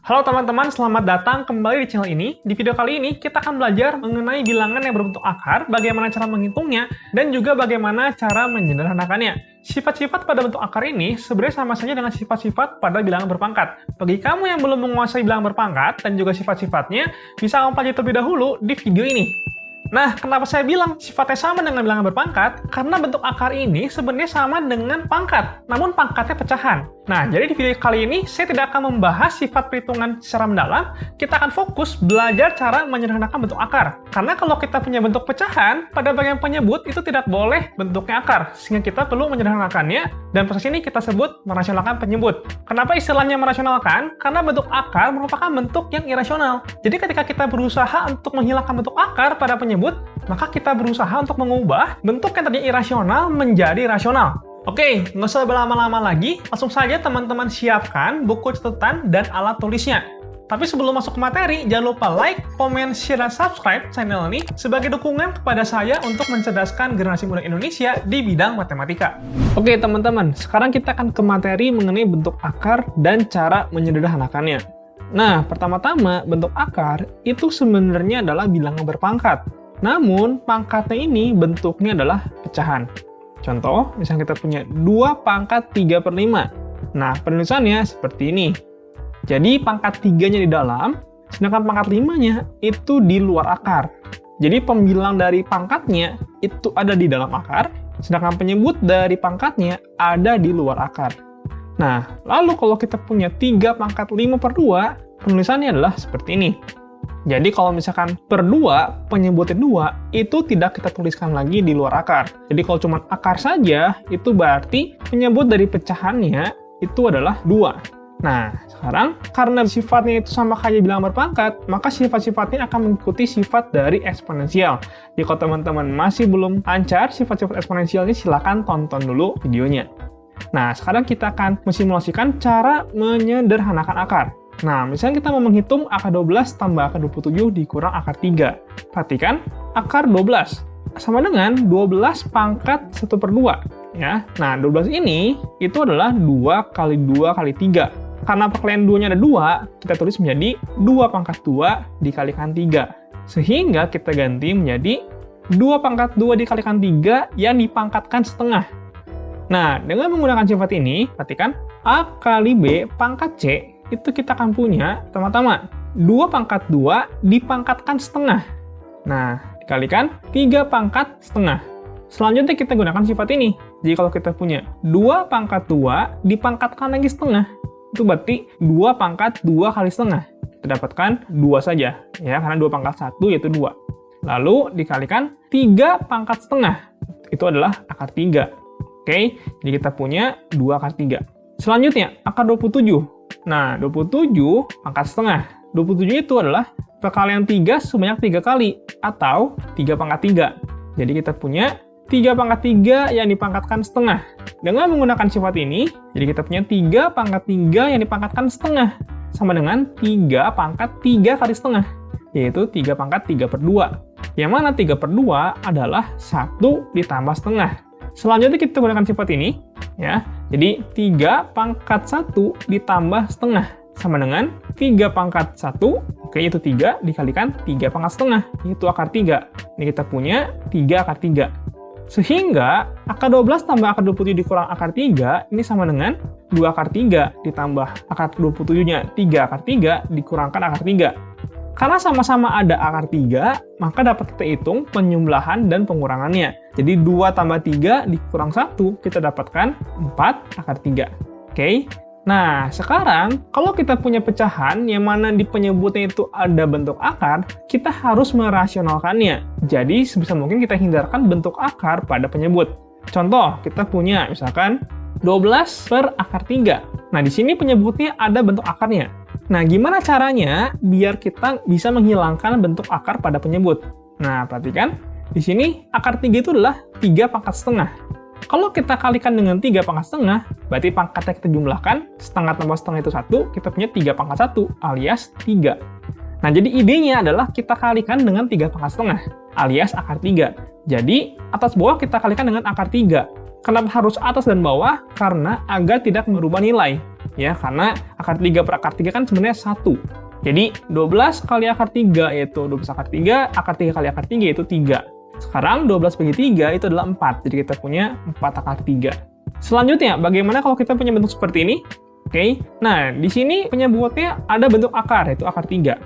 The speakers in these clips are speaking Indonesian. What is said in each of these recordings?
Halo teman-teman, selamat datang kembali di channel ini. Di video kali ini, kita akan belajar mengenai bilangan yang berbentuk akar, bagaimana cara menghitungnya, dan juga bagaimana cara menyederhanakannya. Sifat-sifat pada bentuk akar ini sebenarnya sama saja dengan sifat-sifat pada bilangan berpangkat. Bagi kamu yang belum menguasai bilangan berpangkat dan juga sifat-sifatnya, bisa kamu pelajari terlebih dahulu di video ini. Nah, kenapa saya bilang sifatnya sama dengan bilangan berpangkat? Karena bentuk akar ini sebenarnya sama dengan pangkat, namun pangkatnya pecahan. Nah, jadi di video kali ini, saya tidak akan membahas sifat perhitungan secara mendalam, kita akan fokus belajar cara menyederhanakan bentuk akar. Karena kalau kita punya bentuk pecahan, pada bagian penyebut itu tidak boleh bentuknya akar, sehingga kita perlu menyederhanakannya, dan proses ini kita sebut merasionalkan penyebut. Kenapa istilahnya merasionalkan? Karena bentuk akar merupakan bentuk yang irasional. Jadi ketika kita berusaha untuk menghilangkan bentuk akar pada penyebut, maka kita berusaha untuk mengubah bentuk yang tadinya irasional menjadi rasional. Oke, nggak usah berlama-lama lagi, langsung saja teman-teman siapkan buku catatan dan alat tulisnya. Tapi sebelum masuk ke materi, jangan lupa like, komen, share, dan subscribe channel ini sebagai dukungan kepada saya untuk mencerdaskan generasi muda Indonesia di bidang matematika. Oke teman-teman, sekarang kita akan ke materi mengenai bentuk akar dan cara menyederhanakannya. Nah, pertama-tama, bentuk akar itu sebenarnya adalah bilangan berpangkat. Namun, pangkatnya ini bentuknya adalah pecahan. Contoh, misalnya kita punya 2 pangkat 3/5. Nah, penulisannya seperti ini. Jadi, pangkat 3-nya di dalam, sedangkan pangkat 5-nya itu di luar akar. Jadi, pembilang dari pangkatnya itu ada di dalam akar, sedangkan penyebut dari pangkatnya ada di luar akar. Nah, lalu kalau kita punya 3 pangkat 5/2, penulisannya adalah seperti ini. Jadi kalau misalkan per 2, penyebutnya 2, itu tidak kita tuliskan lagi di luar akar. Jadi kalau cuma akar saja, itu berarti penyebut dari pecahannya itu adalah 2. Nah, sekarang karena sifatnya itu sama kayak bilangan berpangkat, maka sifat-sifatnya akan mengikuti sifat dari eksponensial. Jadi kalau teman-teman masih belum lancar sifat-sifat eksponensial ini, silakan tonton dulu videonya. Nah, sekarang kita akan mensimulasikan cara menyederhanakan akar. Nah, misalnya kita mau menghitung akar 12 tambah akar 27 dikurang akar 3. Perhatikan, akar 12 sama dengan 12 pangkat 1/2. Ya. Nah, 12 ini itu adalah 2 kali 2 kali 3. Karena perkalian 2-nya ada 2, kita tulis menjadi 2 pangkat 2 dikalikan 3. Sehingga kita ganti menjadi 2 pangkat 2 dikalikan 3 yang dipangkatkan setengah. Nah, dengan menggunakan sifat ini, perhatikan, A kali B pangkat C, itu kita akan punya, pertama-tama, 2 pangkat 2 dipangkatkan setengah. Nah, dikalikan 3 pangkat setengah. Selanjutnya kita gunakan sifat ini. Jadi kalau kita punya 2 pangkat 2 dipangkatkan lagi setengah, itu berarti 2 pangkat 2 kali setengah. Kita dapatkan 2 saja, ya, karena 2 pangkat 1 yaitu 2. Lalu dikalikan 3 pangkat setengah, itu adalah akar 3. Oke, jadi kita punya 2 akar 3. Selanjutnya, akar 27. Nah, 27 pangkat setengah. 27 itu adalah perkalian 3 sebanyak 3 kali, atau 3 pangkat 3. Jadi kita punya 3 pangkat 3 yang dipangkatkan setengah. Dengan menggunakan sifat ini, jadi kita punya 3 pangkat 3 yang dipangkatkan setengah, sama dengan 3 pangkat 3 kali setengah, yaitu 3 pangkat 3/2. Yang mana 3/2 adalah 1 ditambah setengah. Selanjutnya kita gunakan sifat ini, ya. Jadi 3 pangkat 1 ditambah setengah, sama dengan 3 pangkat 1, oke, itu 3, dikalikan 3 pangkat setengah, itu akar 3. Ini kita punya 3 akar 3. Sehingga akar 12 tambah akar 27 dikurang akar 3, ini sama dengan 2 akar 3 ditambah akar 27-nya 3 akar 3 dikurangkan akar 3. Karena sama-sama ada akar 3, maka dapat kita hitung penjumlahan dan pengurangannya. Jadi 2 tambah 3 dikurang 1, kita dapatkan 4 akar 3. Oke? Nah, sekarang kalau kita punya pecahan yang mana di penyebutnya itu ada bentuk akar, kita harus merasionalkannya. Jadi sebisa mungkin kita hindarkan bentuk akar pada penyebut. Contoh, kita punya misalkan 12 per akar 3. Nah, di sini penyebutnya ada bentuk akarnya. Nah, gimana caranya biar kita bisa menghilangkan bentuk akar pada penyebut? Nah, perhatikan, di sini akar 3 itu adalah 3 pangkat setengah. Kalau kita kalikan dengan 3 pangkat setengah, berarti pangkatnya kita jumlahkan, setengah tambah setengah itu 1, kita punya 3 pangkat 1, alias 3. Nah, jadi idenya adalah kita kalikan dengan 3 pangkat setengah, alias akar 3. Jadi, atas bawah kita kalikan dengan akar 3. Kenapa harus atas dan bawah? Karena agar tidak merubah nilai. Ya, karena akar 3 per akar 3 kan sebenarnya 1. Jadi, 12 kali akar 3 yaitu 12 akar 3, akar 3 kali akar 3 yaitu 3. Sekarang 12 bagi 3 itu adalah 4, jadi kita punya 4 akar 3. Selanjutnya, bagaimana kalau kita punya bentuk seperti ini? Oke, nah di sini penyebutnya ada bentuk akar, yaitu akar 3.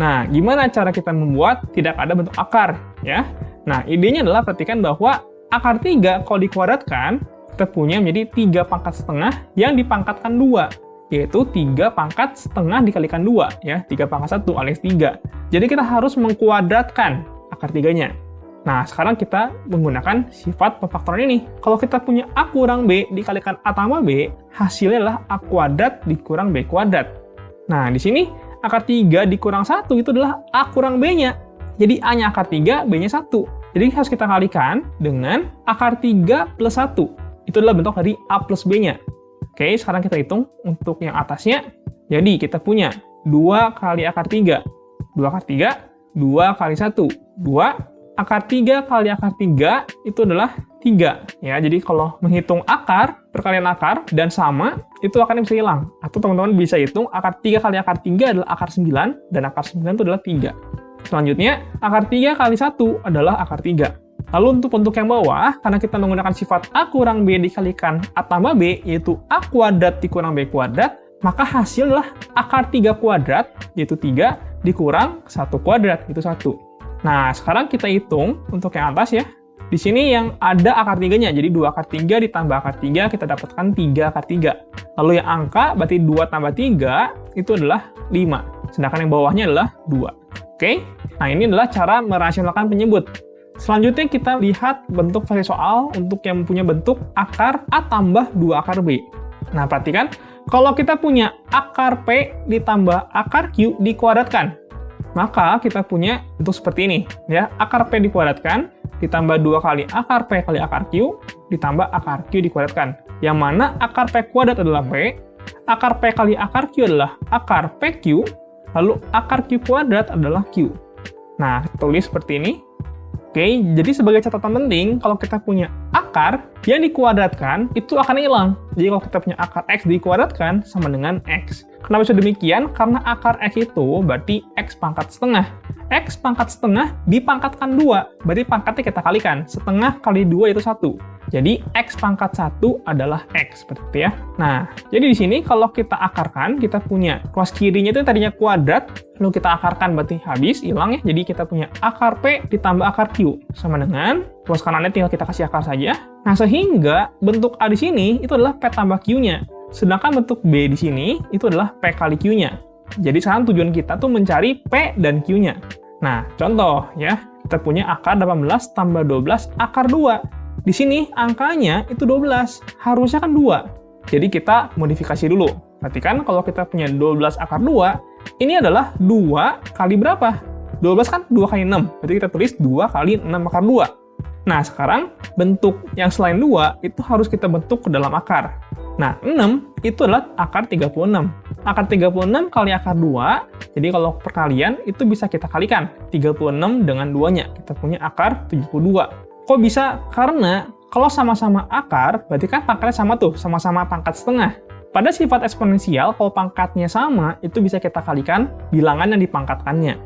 Nah, gimana cara kita membuat tidak ada bentuk akar? Ya. Nah, idenya adalah perhatikan bahwa akar 3 kalau dikuadratkan, kita punya menjadi 3 pangkat setengah yang dipangkatkan 2, yaitu 3 pangkat setengah dikalikan 2, ya, 3 pangkat 1 alias 3. Jadi kita harus mengkuadratkan akar 3-nya. Nah, sekarang kita menggunakan sifat pemfaktoran ini. Kalau kita punya A kurang B dikalikan A tambah B, hasilnya adalah A kuadrat dikurang B kuadrat. Nah, di sini akar 3 dikurang 1 itu adalah A kurang B-nya. Jadi A-nya akar 3, B-nya 1. Jadi harus kita kalikan dengan akar 3 plus 1. Itu adalah bentuk dari A plus B-nya. Oke, sekarang kita hitung untuk yang atasnya. Jadi kita punya 2 kali akar 3. 2 akar 3, 2 kali 1. 2, akar 3 kali akar 3 itu adalah 3. Ya, jadi kalau menghitung akar, perkalian akar, dan sama, itu akarnya bisa hilang. Atau teman-teman bisa hitung akar 3 kali akar 3 adalah akar 9, dan akar 9 itu adalah 3. Selanjutnya, akar 3 kali 1 adalah akar 3. Lalu untuk bentuk yang bawah, karena kita menggunakan sifat A kurang B dikalikan A tambah B, yaitu A kuadrat dikurang B kuadrat, maka hasil adalah akar 3 kuadrat, yaitu 3, dikurang 1 kuadrat, itu 1. Nah, sekarang kita hitung untuk yang atas ya. Di sini yang ada akar 3-nya, jadi 2 akar 3 ditambah akar 3, kita dapatkan 3 akar 3. Lalu yang angka, berarti 2 tambah 3, itu adalah 5. Sedangkan yang bawahnya adalah 2. Oke? Nah, ini adalah cara merasionalkan penyebut. Selanjutnya kita lihat bentuk versi soal untuk yang punya bentuk akar A tambah 2 akar B. Nah, perhatikan, kalau kita punya akar P ditambah akar Q dikuadratkan, maka kita punya bentuk seperti ini. Ya, akar P dikuadratkan, ditambah 2 kali akar P kali akar Q, ditambah akar Q dikuadratkan. Yang mana akar P kuadrat adalah P, akar P kali akar Q adalah akar PQ, lalu akar Q kuadrat adalah Q. Nah, tulis seperti ini. Oke, jadi sebagai catatan penting, kalau kita punya akar yang dikuadratkan, itu akan hilang. Jadi kalau kita punya akar X dikuadratkan, sama dengan X. Kenapa bisa demikian? Karena akar X itu berarti X pangkat setengah. X pangkat setengah dipangkatkan 2, berarti pangkatnya kita kalikan. Setengah kali 2 itu 1. Jadi X pangkat 1 adalah X, seperti itu ya. Nah, jadi di sini kalau kita akarkan, kita punya ruas kirinya itu tadinya kuadrat, lalu kita akarkan berarti habis, hilang ya. Jadi kita punya akar P ditambah akar Q, sama dengan ruas kanannya tinggal kita kasih akar saja. Nah, sehingga bentuk A di sini itu adalah P tambah Q-nya. Sedangkan bentuk B di sini itu adalah P kali Q-nya. Jadi sekarang tujuan kita tuh mencari P dan Q-nya. Nah, contoh ya, kita punya akar 18 tambah 12 akar 2. Di sini angkanya itu 12, harusnya kan 2. Jadi kita modifikasi dulu. Perhatikan kalau kita punya 12 akar 2, ini adalah 2 kali berapa? 12 kan 2 kali 6, berarti kita tulis 2 kali 6 akar 2. Nah, sekarang bentuk yang selain 2 itu harus kita bentuk ke dalam akar. Nah, 6 itu adalah akar 36. Akar 36 kali akar 2, jadi kalau perkalian itu bisa kita kalikan. 36 dengan 2-nya, kita punya akar 72. Kok bisa? Karena kalau sama-sama akar, berarti kan pangkatnya sama tuh, sama-sama pangkat setengah. Pada sifat eksponensial, kalau pangkatnya sama, itu bisa kita kalikan bilangan yang dipangkatkannya.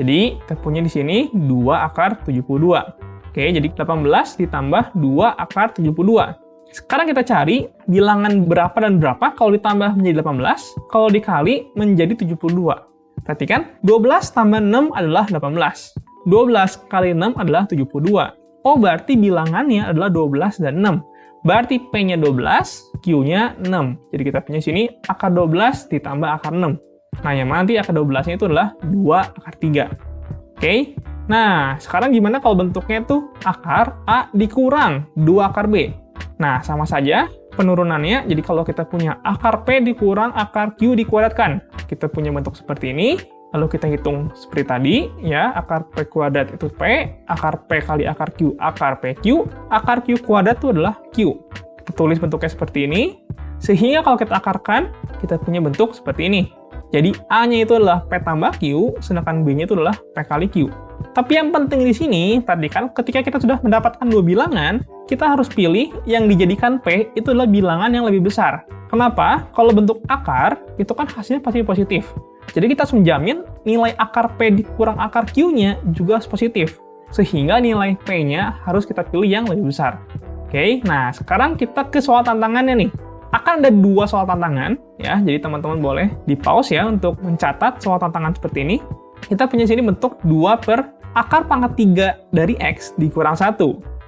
Jadi, kita punya di sini 2 akar 72. Oke, jadi 18 ditambah 2 akar 72. Sekarang kita cari bilangan berapa dan berapa kalau ditambah menjadi 18, kalau dikali menjadi 72. Perhatikan, 12 tambah 6 adalah 18. 12 kali 6 adalah 72. Oh, berarti bilangannya adalah 12 dan 6. Berarti P-nya 12, Q-nya 6. Jadi kita punya sini akar 12 ditambah akar 6. Nah, yang mana nanti akar 12-nya itu adalah 2 akar 3. Oke? Nah, sekarang gimana kalau bentuknya itu akar A dikurang 2 akar B? Nah, sama saja penurunannya. Jadi kalau kita punya akar P dikurang akar Q dikuadratkan, kita punya bentuk seperti ini. Lalu kita hitung seperti tadi, ya, akar P kuadrat itu P, akar P kali akar Q, akar PQ, akar Q kuadrat itu adalah Q. Kita tulis bentuknya seperti ini, sehingga kalau kita akarkan, kita punya bentuk seperti ini. Jadi A-nya itu adalah P tambah Q, sedangkan B-nya itu adalah P kali Q. Tapi yang penting di sini, perhatikan ketika kita sudah mendapatkan dua bilangan, kita harus pilih yang dijadikan P itu adalah bilangan yang lebih besar. Kenapa? Kalau bentuk akar, itu kan hasilnya pasti positif. Jadi kita harus menjamin nilai akar P dikurang akar Q-nya juga harus positif. Sehingga nilai P-nya harus kita pilih yang lebih besar. Oke, nah sekarang kita ke soal tantangannya nih. Akan ada 2 soal tantangan, ya. Jadi teman-teman boleh di-pause ya untuk mencatat soal tantangan seperti ini. Kita punya sini bentuk 2 per akar pangkat 3 dari X dikurang 1.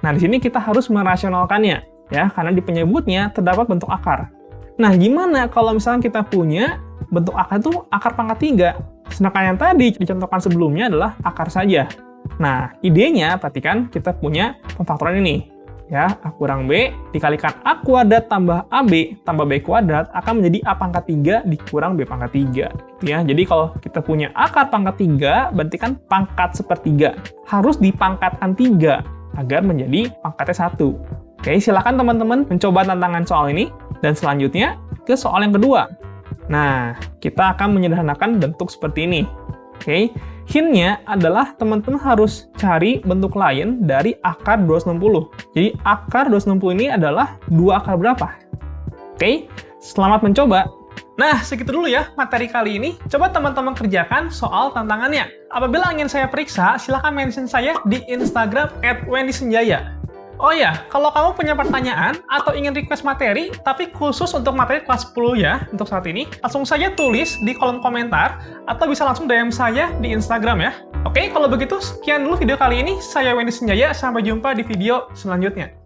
Nah, di sini kita harus merasionalkannya, ya, karena di penyebutnya terdapat bentuk akar. Nah, gimana kalau misalnya kita punya bentuk akar itu akar pangkat 3, sedangkan yang tadi dicontohkan sebelumnya adalah akar saja. Nah, idenya, perhatikan, kita punya pemfaktoran ini. Ya, A kurang B dikalikan A kuadrat tambah AB tambah B kuadrat akan menjadi A pangkat 3 dikurang B pangkat 3. Gitu ya. Jadi kalau kita punya akar pangkat 3, berarti kan pangkat sepertiga. Harus dipangkatkan 3 agar menjadi pangkatnya 1. Oke, silakan teman-teman mencoba tantangan soal ini. Dan selanjutnya ke soal yang kedua. Nah, kita akan menyederhanakan bentuk seperti ini. Oke, hint-nya adalah teman-teman harus cari bentuk lain dari akar 260. Jadi akar 260 ini adalah 2 akar berapa? Oke, selamat mencoba. Nah, segitu dulu ya materi kali ini. Coba teman-teman kerjakan soal tantangannya. Apabila ingin saya periksa, silahkan mention saya di Instagram @wendysenjaya. Oh ya, kalau kamu punya pertanyaan atau ingin request materi, tapi khusus untuk materi kelas 10 ya, untuk saat ini, langsung saja tulis di kolom komentar, atau bisa langsung DM saya di Instagram ya. Oke, kalau begitu, sekian dulu video kali ini. Saya Wendy Senjaya, sampai jumpa di video selanjutnya.